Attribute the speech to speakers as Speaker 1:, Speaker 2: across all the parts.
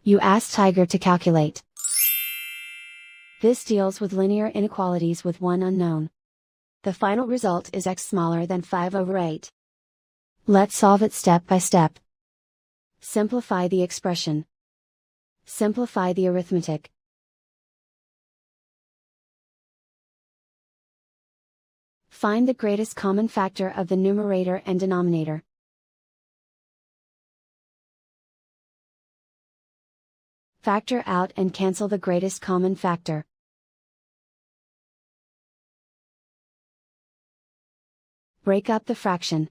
Speaker 1: You ask Tiger to calculate. This deals with linear inequalities with one unknown. The final result is x smaller than 5/8. Let's solve it step by step. Simplify the expression. Simplify the arithmetic. Find the greatest common factor of the numerator and denominator. Factor out and cancel the greatest common factor. Break up the fraction.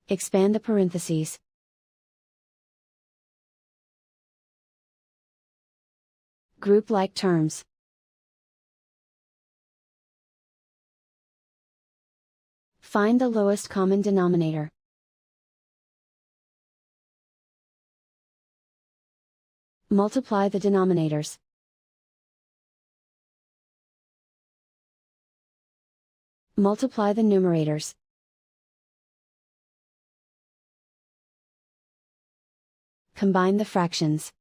Speaker 1: Expand the parentheses. Group like terms. Find the lowest common denominator. Multiply the denominators. Multiply the numerators. Combine the fractions.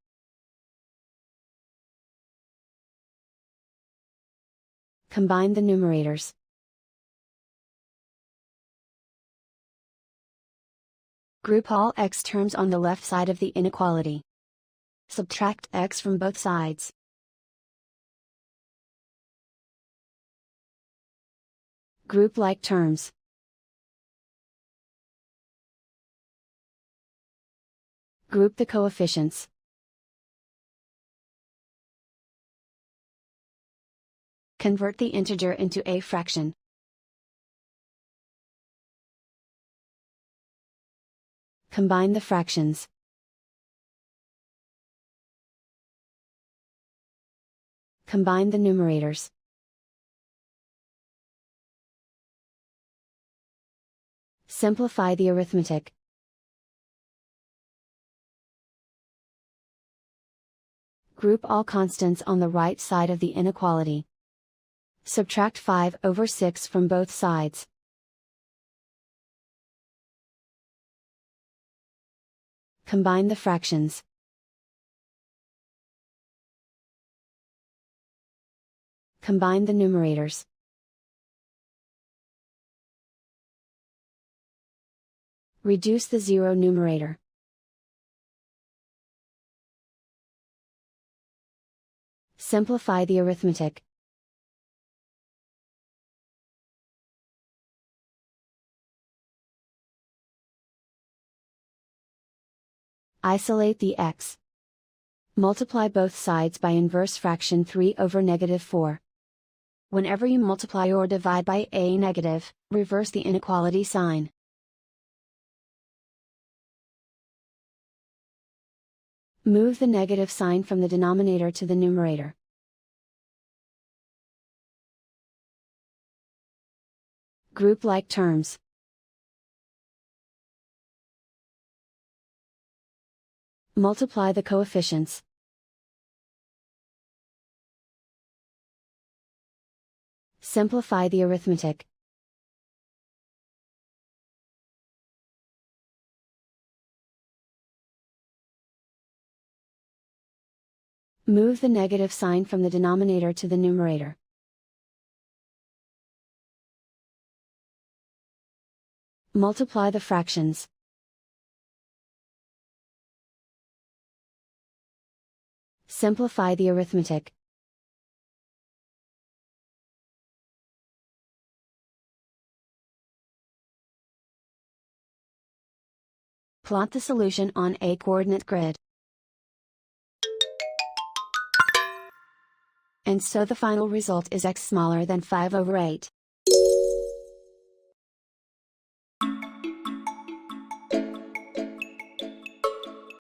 Speaker 1: Combine the numerators. Group all x terms on the left side of the inequality. Subtract x from both sides. Group like terms. Group the coefficients. Convert the integer into a fraction. Combine the fractions. Combine the numerators. Simplify the arithmetic. Group all constants on the right side of the inequality. Subtract 5/6 from both sides. Combine the fractions. Combine the numerators. Reduce the zero numerator. Simplify the arithmetic. Isolate the x. Multiply both sides by inverse fraction 3/4. Whenever you multiply or divide by a negative, reverse the inequality sign. Move the negative sign from the denominator to the numerator. Group like terms. Multiply the coefficients. Simplify the arithmetic. Move the negative sign from the denominator to the numerator. Multiply the fractions. Simplify the arithmetic. Plot the solution on a coordinate grid. And so the final result is x smaller than 5/8.